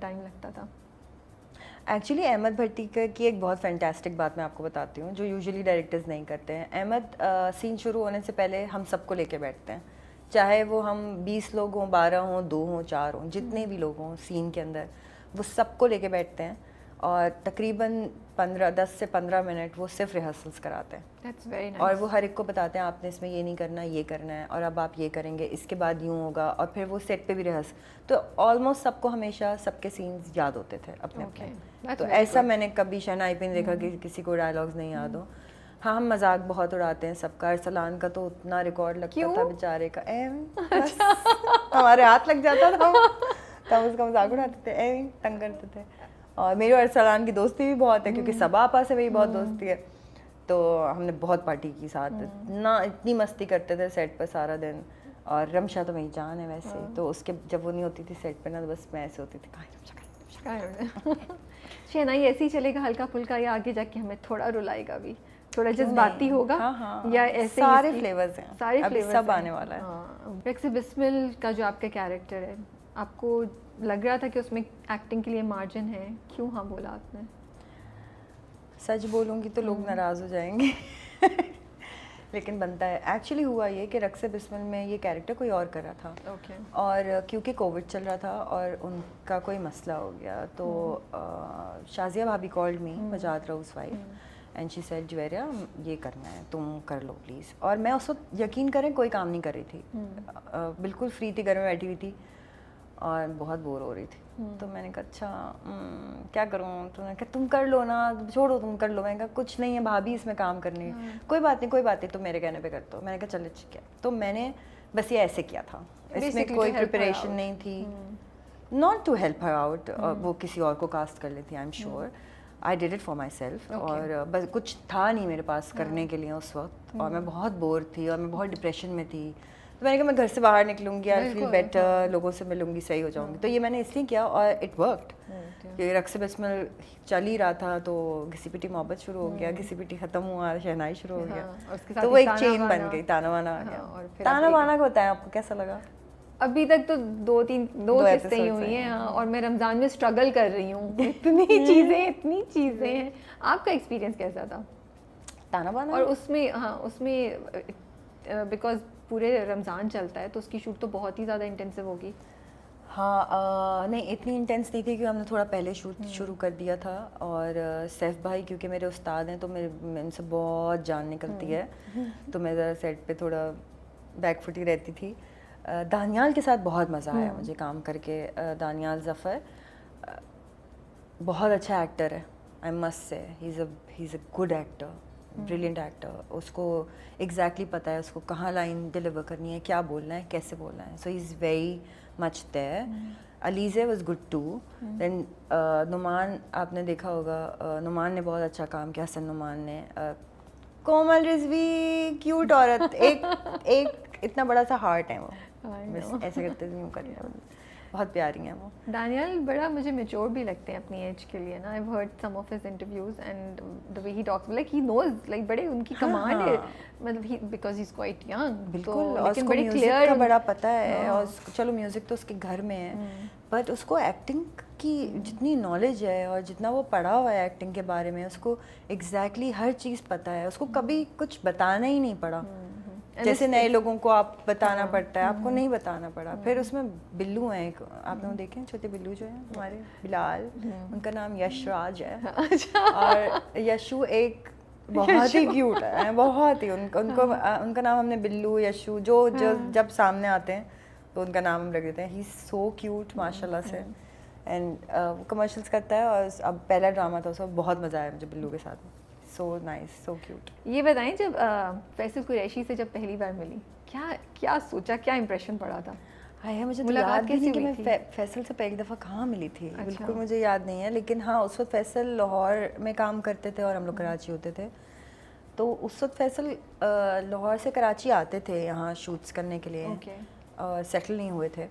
Time लगता था? Actually Ahmad भट्टी की एक बहुत फैंटास्टिक बात मैं आपको बताती हूँ जो यूजुअली डायरेक्टर्स नहीं करते हैं। अहमद सीन शुरू होने से पहले हम सबको लेके बैठते हैं, चाहे वो हम 20 लोग हों, 12 हों, 2 हों, 4 हों, जितने भी लोग हों सीन के अंदर, वो सबको लेके बैठते हैं और तकरीबन 10 से 15 मिनट वो सिर्फ रिहर्सल्स कराते हैं। That's very nice. और वो हर एक को बताते हैं आपने इसमें ये नहीं करना, ये करना है, और अब आप ये करेंगे, इसके बाद यूँ होगा, और फिर वो सेट पे भी रिहर्स। तो ऑलमोस्ट सबको हमेशा सबके सीन्स याद होते थे अपने Okay, अपने। that's तो very ऐसा good. मैंने कभी शहनाई पे नहीं देखा कि किसी को डायलॉग्स नहीं याद हो। हाँ, हम मजाक बहुत उड़ाते हैं सबका। अरसलान का तो उतना रिकॉर्ड लगता क्यों? था बेचारे का, बस हमारे हाथ लग जाता था, तब उसका मजाक उड़ाते थे, तंग करते थे। और मेरी और अरसलान की दोस्ती भी बहुत है क्योंकि सबा आपा से मेरी बहुत दोस्ती है, तो हमने बहुत पार्टी की साथ, इतनी मस्ती करते थे सेट पर सारा दिन। और रमशा तो मेरी जान है वैसे, तो उसके जब वो नहीं होती थी सेट पे ना, तो बस मैं ऐसे होती थी, शहनाई ऐसे ही चलेगा हल्का फुल्का, या आगे जाके हमें थोड़ा रुलाएगा भी, थोड़ा जज्बाती होगा? हाँ, या ऐसे सारे फ्लेवर्स हैं, सारे अभी फ्लेवर्स सब आने वाला है। रक्स बिस्मिल का जो आपका कैरेक्टर है, आपको लग रहा था कि उसमें एक्टिंग के लिए मार्जिन है, क्यों हाँ बोला आपने? सच बोलूँगी तो लोग नाराज़ हो जाएंगे लेकिन बनता है। एक्चुअली हुआ ये कि रक्स बिस्मिल में ये कैरेक्टर कोई और कर रहा था। Okay. और क्योंकि कोविड चल रहा था और उनका कोई मसला हो गया, तो शाजिया भाभी called me, Majad Raus wife, and she said Juveria ये करना है, तुम कर लो प्लीज़। और मैं उस वक्त यकीन करें कोई काम नहीं कर रही थी, बिल्कुल फ्री थी, घर में बैठी हुई थी और बहुत बोर हो रही थी। तो मैंने कहा अच्छा क्या करूँ, तो मैंने कहा तुम कर लो ना, छोड़ो तुम कर लो। मैंने कहा कुछ नहीं है भाभी इसमें काम करनी है, कोई बात नहीं कोई बात नहीं, तो मेरे कहने पे कर दो। मैंने कहा चलो ठीक है। तो मैंने बस ये ऐसे किया था, इसमें कोई प्रिपरेशन नहीं थी, not to help her out, वो किसी और को कास्ट कर लेती, I am sure. I did it for myself, और बस कुछ था नहीं मेरे पास करने के लिए उस वक्त, और मैं बहुत बोर थी और मैं बहुत डिप्रेशन में थी। तो मैंने कहा मैं घर से बाहर निकलूंगी, आई फील बेटर, लोगों से मिलूंगी, सही हो जाऊंगी। तो ये मैंने इसलिए किया और इट वर्कड। कि रक्स बिस्मिल चल ही रहा था तो घिसी पिटी मोहब्बत शुरू हो गया, घिसी पिटी खत्म हुआ, शहनाई शुरू हो गया, तो वो एक चेन बन गई, ताना बाना आ गया। ताना बाना को बताएं आपको कैसा लगा? अभी तक तो दो किस्तें ही हुई हैं, और मैं रमज़ान में स्ट्रगल कर रही हूँ, इतनी चीज़ें हैं। आपका एक्सपीरियंस कैसा था ताना बाना? और उसमें बिकॉज पूरे रमज़ान चलता है तो उसकी शूट तो बहुत ही ज़्यादा इंटेंसिव होगी। हाँ, नहीं इतनी इंटेंस नहीं थी कि हमने थोड़ा पहले शूट शुरू कर दिया था। और सैफ भाई क्योंकि मेरे उस्ताद हैं तो मेरे उनसे बहुत जान निकलती है, तो मैं ज़रा सेट पे थोड़ा बैकफुटी रहती थी। दानियाल के साथ बहुत मज़ा आया मुझे काम करके। दानियाल ज़फ़र बहुत अच्छा एक्टर है, I must say, he is a good actor, brilliant actor. उसको एग्जैक्टली पता है उसको कहाँ लाइन डिलीवर करनी है, क्या बोलना है, कैसे बोलना है, so he is very much there. Alizeh was good too. Then Numan, आपने देखा होगा, नुमान ने बहुत अच्छा काम किया, हसन नुमान ने। कोमल रिजवी क्यूट औरत, एक इतना बड़ा सा हार्ट है वो, बस ऐसे करते यूँ करते, बहुत प्यारी हैं वो। दानियाल बड़ा मुझे मैच्योर भी लगते हैं अपनी एज के लिए ना। I have heard some of his interviews and the way he talks, like he knows, like बड़े उनकी कमांड है, मतलब he because he is quite young. बिल्कुल, और उसको म्यूजिक का बड़ा पता है, और चलो म्यूजिक तो उसके घर में है, बट उसको एक्टिंग की जितनी नॉलेज है और जितना वो पढ़ा हुआ है एक्टिंग के बारे में, उसको एग्जैक्टली हर चीज़ पता है। उसको कभी कुछ बताना ही नहीं पड़ा, जैसे नए लोगों को आप बताना पड़ता है, आपको नहीं बताना पड़ा। फिर उसमें बिल्लू हैं एक, आपने वो देखे छोटे बिल्लू जो हैं हमारे, बिलाल, उनका नाम यशराज है। और यशु एक बहुत ही क्यूट है, बहुत ही, उनका नाम हमने बिल्लू, यशु, जो जब सामने आते हैं तो उनका नाम हम रख देते हैं। ही इज़ सो क्यूट माशाल्लाह से। एंड वो कमर्शियल्स करता है, और अब पहला ड्रामा था उसका, बहुत मज़ा आया मुझे बिल्लू के साथ। So nice, so cute. ये बताएं, जब फैसल कुरैशी से जब पहली बार मिली, क्या सोचा, क्या इंप्रेशन पड़ा था? हाय, मुझे तो याद भी नहीं कि मैं फैसल से पहली दफ़ा कहाँ मिली थी। अच्छा। बिल्कुल मुझे याद नहीं है, लेकिन हाँ उस वक्त फैसल लाहौर में काम करते थे और हम लोग कराची होते थे। तो उस वक्त फैसल लाहौर से कराची आते थे यहाँ शूट्स करने के लिए, और सेटल नहीं हुए थे।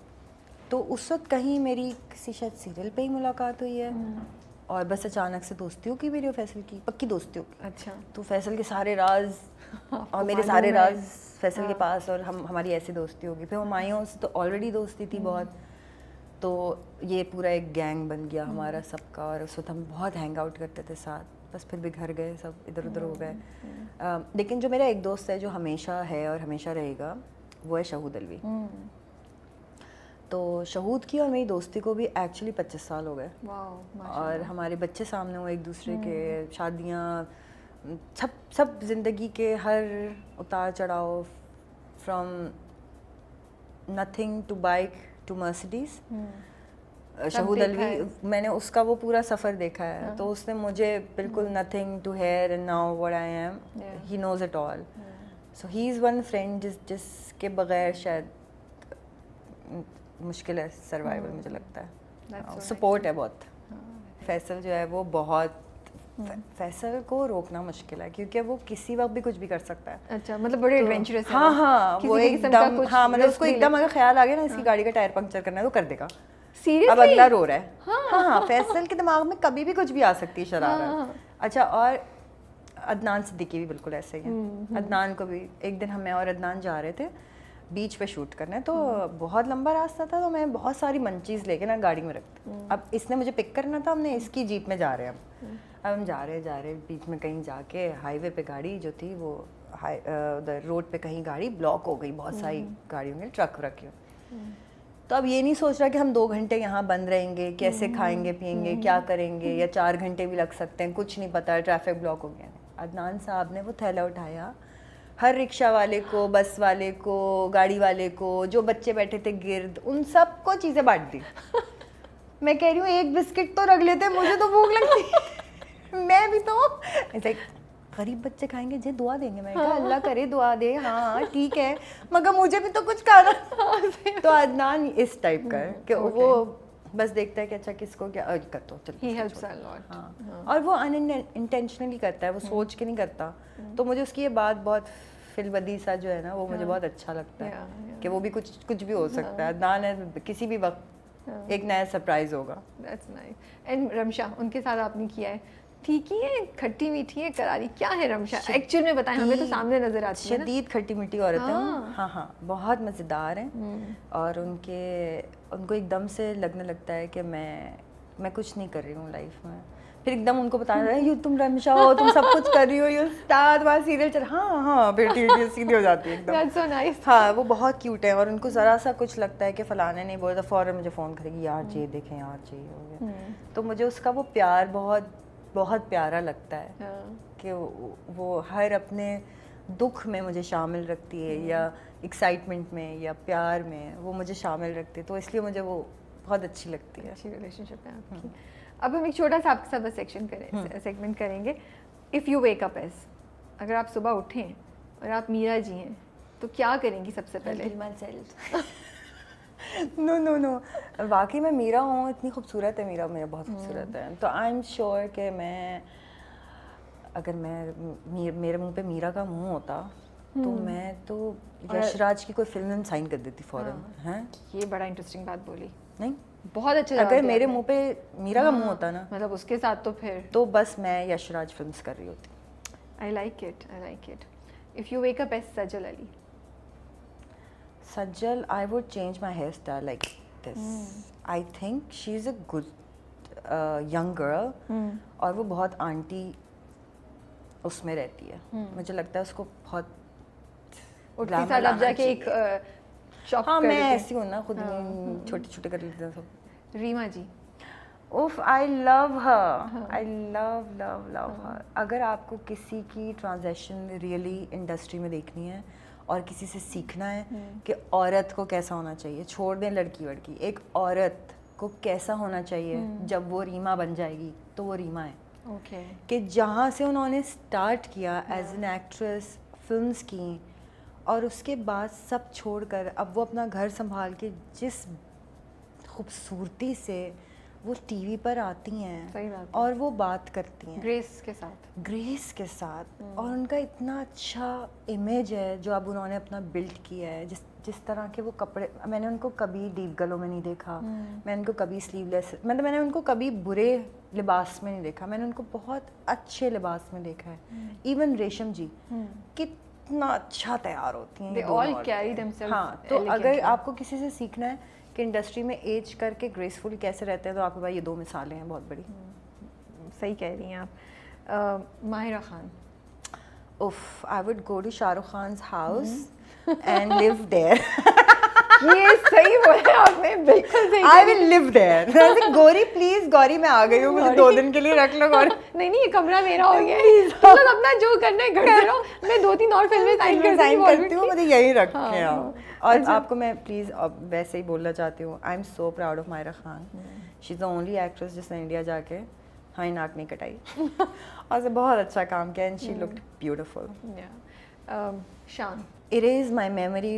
तो उस वक्त कहीं मेरी किसी शायद सीरियल पे ही मुलाकात हुई है, और बस अचानक से दोस्तियों की मेरी और फैसल की पक्की दोस्तियों की। अच्छा। तो फैसल के सारे राज और मेरे सारे राज फैसल के पास, और हमारी ऐसी दोस्ती होगी। फिर हुमायूं से तो ऑलरेडी दोस्ती थी बहुत, तो ये पूरा एक गैंग बन गया हमारा सबका, और उस वक्त हम बहुत हैंग आउट करते थे साथ, बस फिर भी घर गए, सब इधर उधर हो गए। लेकिन जो मेरा एक दोस्त है जो हमेशा है और हमेशा रहेगा, वो है शहूद अलवी। तो शहूद की और मेरी दोस्ती को भी एक्चुअली 25 साल हो गए, और हमारे बच्चे सामने हुए एक दूसरे के, शादियाँ, सब जिंदगी के हर उतार चढ़ाव, from nothing to bike to Mercedes. Shahood Alvi, मैंने उसका वो पूरा सफ़र देखा है। तो उसने मुझे बिल्कुल nothing to here and now what I am, he knows it all. So he is one friend जिसके बगैर शायद मुश्किल है सर्वाइवल, मुझे लगता है। सपोर्ट है बहुत। फैसल जो है वो बहुत, फैसल को रोकना मुश्किल है क्योंकि वो किसी वक्त भी कुछ भी कर सकता है। अच्छा, मतलब बड़े एडवेंचरस है। हाँ, वो एकदम, हाँ मतलब उसको एकदम अगर ख्याल आ गया ना इसकी गाड़ी का टायर पंक्चर करना है तो कर देगा। सीरियसली? अब अगला रो रहा है। हाँ, फैसल के दिमाग में कभी भी कुछ भी आ सकती है शरारत। अच्छा, और अदनान सिद्दीकी भी बिल्कुल ऐसे ही है। अदनान को भी एक दिन मैं और अदनान जा रहे थे बीच पे शूट करने, तो बहुत लंबा रास्ता था, तो मैं बहुत सारी मंचीज़ लेके ना गाड़ी में रखती। अब इसने मुझे पिक करना था, हमने इसकी जीप में जा रहे हैं। अब हम जा रहे बीच में कहीं जाके हाईवे पे गाड़ी जो थी वो उधर रोड पे कहीं गाड़ी ब्लॉक हो गई, बहुत सारी गाड़ियों में ट्रक रखी हो। तो अब ये नहीं सोच रहा कि हम 2 घंटे यहाँ बंद रहेंगे, कैसे खाएंगे पिएंगे, क्या करेंगे, या 4 घंटे भी लग सकते हैं, कुछ नहीं पता, ट्रैफिक ब्लॉक हो गया। अदनान साहब ने वो थैला उठाया, हर रिक्शा वाले को, बस वाले को, गाड़ी वाले को, जो बच्चे बैठे थे गिर्द, उन सबको चीज़ें बांट दी। मैं कह रही हूँ एक बिस्किट तो रख लेते, मुझे तो भूख लगती। मैं भी तो ऐसे गरीब बच्चे खाएंगे जे दुआ देंगे। मैं कहा अल्लाह करे दुआ दे, हाँ ठीक है, मगर मुझे भी तो कुछ खाना। तो अदनान इस टाइप का है कि वो बस देखता है कि अच्छा किसको क्या कर दो, चलो। हाँ, और वो अनइंटेंशनली करता है, वो सोच के नहीं करता। तो मुझे उसकी ये बात बहुत फिलबदी सा जो है ना, वो मुझे बहुत अच्छा लगता है कि वो भी कुछ भी हो सकता है। अदनान है, किसी भी वक्त एक नया सरप्राइज होगा। That's nice. एंड रमशा, उनके साथ आपने किया है, ठीक ही है, खट्टी मीठी है, करारी, क्या है रमशा एक्चुअल में? बताएं, हमें तो सामने नजर आती है ना। शदीद खट्टी मीठी औरत है। हाँ, बहुत मज़ेदार हैं। और उनको एकदम से लगने लगता है कि मैं कुछ नहीं कर रही हूँ लाइफ में, फिर एकदम उनको बताना रहा है यू तुम रमशा हो, तुम सब कुछ कर रही हो, यू स्टार वाला सीरियल चल, हाँ बेटी सीधी हो जाती है एकदम। That's so nice. हाँ, वो बहुत क्यूट है, और उनको ज़रा सा कुछ लगता है कि फलाने नहीं बोला तो फ़ौरन मुझे फ़ोन करेगी, यार ये देखें, यार ये हो गया। तो मुझे उसका वो प्यार बहुत बहुत प्यारा लगता है कि वो हर अपने दुख में मुझे शामिल रखती है, या एक्साइटमेंट में या प्यार में वो मुझे शामिल रखती है, तो इसलिए मुझे वो बहुत अच्छी लगती है। अच्छी रिलेशनशिप है आपकी। अब हम एक छोटा सा आपके साथ बस सेगमेंट करेंगे। If you wake up as, अगर आप सुबह उठें और आप मीरा जी हैं तो क्या करेंगी सबसे पहले? नो, वाकई में मीरा हूँ, इतनी खूबसूरत है मीरा, मेरा बहुत खूबसूरत है। तो आई एम श्योर कि अगर मेरे मुंह पे मीरा का मुंह होता तो मैं तो यशराज की कोई फिल्म साइन कर देती फ़ौरन। हैं, ये बड़ा इंटरेस्टिंग बात बोली। नहीं, बहुत अच्छा। अगर मेरे मुंह पे मीरा का मुंह होता ना, मतलब उसके साथ तो फिर तो बस मैं यशराज फिल्म्स कर रही होती। I like it. If you wake up as Sajal Ali, Sajal, I would change my hairstyle like this. I think she's a good young girl. और वो बहुत आंटी उसमें रहती है। मुझे लगता है उसको बहुत उठती साल अब जाके एक शॉप हाँ, मैं ऐसी हूँ ना, खुद छोटे कर लेते हैं सब। रीमा जी, उफ, I love her, I love हर। अगर आपको किसी की ट्रांजैक्शन रियली इंडस्ट्री में देखनी है और किसी से सीखना है कि औरत को कैसा होना चाहिए, छोड़ दें लड़की वड़की, एक औरत को कैसा होना चाहिए जब वो रीमा बन जाएगी, तो वो रीमा है। कि जहाँ से उन्होंने स्टार्ट किया एज एन एक्ट्रेस, फिल्म्स की, और उसके बाद सब छोड़कर अब वो अपना घर संभाल के जिस खूबसूरती से वो टीवी पर आती हैं और वो बात करती हैं ग्रेस के साथ और उनका इतना अच्छा इमेज है जो अब उन्होंने अपना बिल्ड किया है। जिस तरह के वो कपड़े, मैंने उनको कभी डीप गलों में नहीं देखा, मैंने उनको कभी स्लीवलेस, मतलब मैंने उनको कभी बुरे लिबास में नहीं देखा, मैंने उनको बहुत अच्छे लिबास में देखा है। इवन रेशम जी कितना अच्छा तैयार होती हैं। They all carry themselves हाँ, तो अगर आपको किसी से सीखना है कि इंडस्ट्री में एज करके ग्रेसफुल कैसे रहते हैं, तो आपके पास ये 2 मिसालें हैं बहुत बड़ी। सही कह रही हैं आप। माहिरा खान, उफ, I would go to Shahrukh Khan's house and live there. ये सही बोला आपने, बिल्कुल सही। I will live there. Gauri please, Gauri मैं आ गई हूँ, मुझे 2 दिन के लिए रख लो गौरी। नहीं नहीं, ये कमरा मेरा हो गया है, तुम लोग अपना जो करना है करते रहो, मैं 2-3 और फिल्में साइन करती हूँ, मुझे यही रखें हाँ, आप। और आपको मैं प्लीज वैसे ही बोलना चाहती हूँ, I am so proud of Mahira Khan. She is the only actress जिसने इंडिया जाके हाई नाक नहीं कटाई और उसने बहुत अच्छा काम किया, एंड शी लुक्ड ब्यूटीफुल। शान, इरेज माई मेमोरी,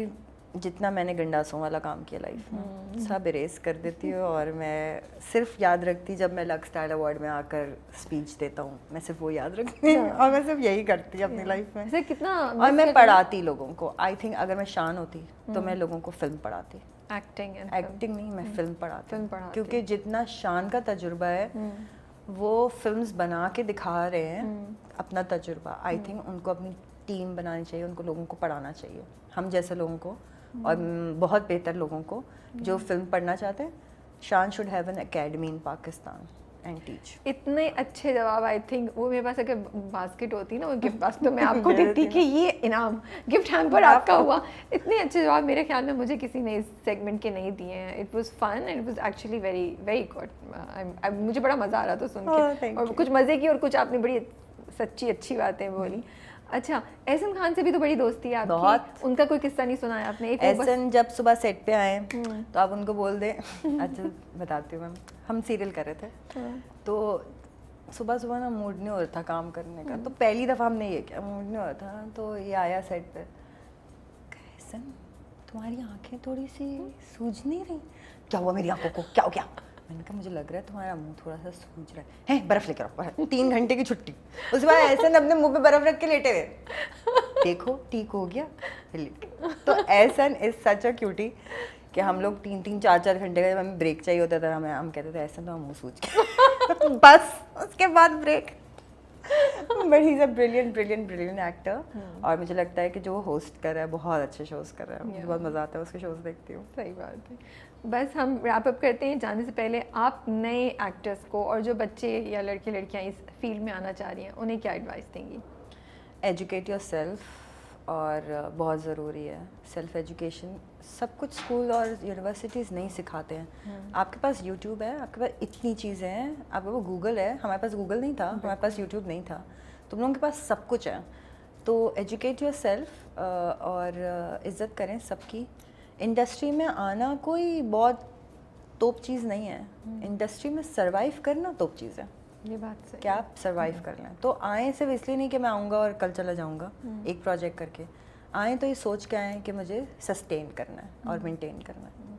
जितना मैंने गंडासों वाला काम किया लाइफ में सब इरेज कर देती हूँ, और मैं सिर्फ याद रखती जब मैं लक्स स्टाइल अवार्ड में आकर स्पीच देता हूँ, मैं सिर्फ वो याद रखती हूँ, और मैं सिर्फ यही करती अपनी लाइफ में। ऐसे कितना और मैं पढ़ाती लोगों को। आई थिंक अगर मैं शान होती तो मैं लोगों को फिल्म पढ़ाती। एक्टिंग नहीं, मैं फिल्म पढ़ाती, क्योंकि जितना शान का तजुर्बा है वो फिल्म्स बना के दिखा रहे हैं अपना तजुर्बा। आई थिंक उनको अपनी टीम बनानी चाहिए, उनको लोगों को पढ़ाना चाहिए, हम जैसे लोगों को, और बहुत बेहतर लोगों को जो फिल्म पढ़ना चाहते हैं। शान should have an academy in Pakistan and teach. इतने अच्छे जवाब। आई थिंक वो मेरे पास अगर बास्केट होती ना, वो गिफ्ट बास्केट, तो मैं आपको देती कि ये इनाम गिफ्ट हैम्पर आपका हुआ। इतने अच्छे जवाब मेरे ख्याल में मुझे किसी ने इस सेगमेंट के नहीं दिए हैं। It was fun and it was actually very very good. मुझे बड़ा मज़ा आ रहा था सुन के, और कुछ मज़े की और कुछ आपने बड़ी सच्ची अच्छी बातें बोली। अच्छा, एहसन खान से भी तो बड़ी दोस्ती है आपकी, बहुत। उनका कोई किस्सा नहीं सुना है आपने? एक एहसन जब सुबह सेट पे आए तो आप उनको बोल दें। अच्छा बताती हूँ मैम, हम सीरियल कर रहे थे, तो सुबह सुबह ना मूड नहीं हो रहा था काम करने का, तो पहली दफ़ा हमने ये किया, मूड नहीं हो रहा था, तो ये आया सेट पे, एहसन तुम्हारी आँखें थोड़ी सी सूझ नहीं रही? क्या हुआ मेरी आँखों को, क्या हो गया? मैंने कहा मुझे लग रहा है तुम्हारा मुंह थोड़ा सा सूझ रहा है, बर्फ लेकर आओ। 3 घंटे की छुट्टी, उसके बाद ऐसे अपने मुंह पे बर्फ रख के लेटे हुए, देखो ठीक हो गया। तो Ahsan is such a cutie कि हम लोग 3-3, 4-4 घंटे का, जब हमें ब्रेक चाहिए होता था, हम कहते थे एहसन तो मुंह सूझ गया बस उसके बाद break. But he is a brilliant actor, और मुझे लगता है कि जो होस्ट कर रहा है बहुत अच्छे शोज कर रहा है, मुझे बहुत मजा आता है उसके शोज देखती हूँ। सही बात है। बस हम रैप अप करते हैं। जाने से पहले आप नए एक्टर्स को और जो बच्चे या लड़के लड़कियां इस फील्ड में आना चाह रही हैं, उन्हें क्या एडवाइस देंगी? एजुकेट योरसेल्फ, और बहुत ज़रूरी है सेल्फ एजुकेशन। सब कुछ स्कूल और यूनिवर्सिटीज़ नहीं सिखाते हैं। आपके पास यूट्यूब है, आपके पास इतनी चीज़ें हैं, आपके पास गूगल है, हमारे पास गूगल नहीं था, हमारे पास यूट्यूब नहीं था, तुम लोगों के पास सब कुछ है। तो एजुकेट योरसेल्फ, और इज़्ज़त करें सबकी। इंडस्ट्री में आना कोई बहुत तोप चीज़ नहीं है, इंडस्ट्री में सरवाइव करना तोप चीज़ है। ये बात सही। क्या आप सरवाइव कर लें, तो आए सिर्फ इसलिए नहीं कि मैं आऊँगा और कल चला जाऊँगा एक प्रोजेक्ट करके, आए तो ये सोच के आए कि मुझे सस्टेन करना है और मेंटेन करना है।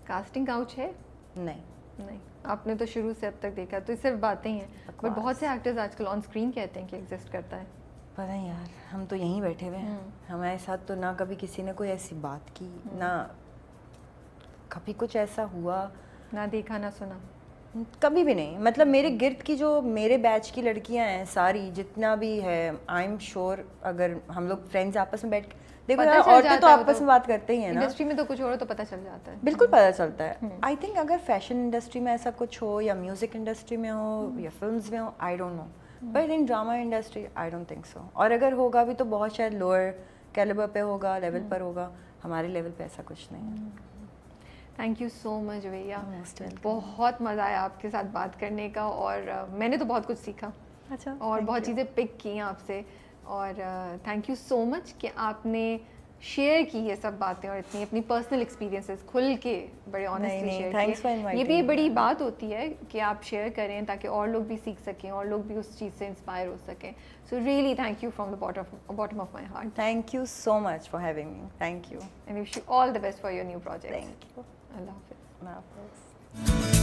कास्टिंग काउच है? नहीं, आपने तो शुरू से अब तक देखा, तो ये सिर्फ बातें ही हैं, बट बहुत से एक्टर्स आजकल ऑन स्क्रीन कहते हैं कि एग्जिस्ट करता है। पता नहीं यार, हम तो यहीं बैठे हुए हैं, हमारे साथ तो ना कभी किसी ने कोई ऐसी बात की, ना कभी कुछ ऐसा हुआ, ना देखा ना सुना, कभी भी नहीं। मतलब मेरे गिर्द की जो मेरे बैच की लड़कियां हैं सारी, जितना भी है, आई एम श्योर अगर हम लोग फ्रेंड्स आपस में बैठ के देखो यार, औरतें तो आपस में बात करते ही हैं ना, इंडस्ट्री में तो कुछ और तो पता चल जाता है। बिल्कुल पता चलता है। आई थिंक अगर फैशन इंडस्ट्री में ऐसा कुछ हो, या म्यूजिक इंडस्ट्री में हो, या फिल्म्स में हो, I don't know, but in drama industry I don't think so. और अगर होगा भी तो बहुत शायद लोअर कैलिबर पे होगा, लेवल पर होगा, हमारे लेवल पे ऐसा कुछ नहीं है। थैंक यू सो मच भैया, बहुत मज़ा आया आपके साथ बात करने का, और मैंने तो बहुत कुछ सीखा। अच्छा, और बहुत चीज़ें पिक की आपसे, और थैंक यू सो मच कि आपने शेयर की ये सब बातें, और इतनी अपनी पर्सनल एक्सपीरियंसेस खुल के बड़े ऑनेस्टली शेयर किए। ये भी बड़ी बात होती है कि आप शेयर करें ताकि और लोग भी सीख सकें, और लोग भी उस चीज़ से इंस्पायर हो सकें। So really thank you from the bottom of my heart. Thank you so much for having me. Thank you, and wish you all the best for your new project. Thank you. अल्लाह हाफिज़। अल्लाह हाफिज़।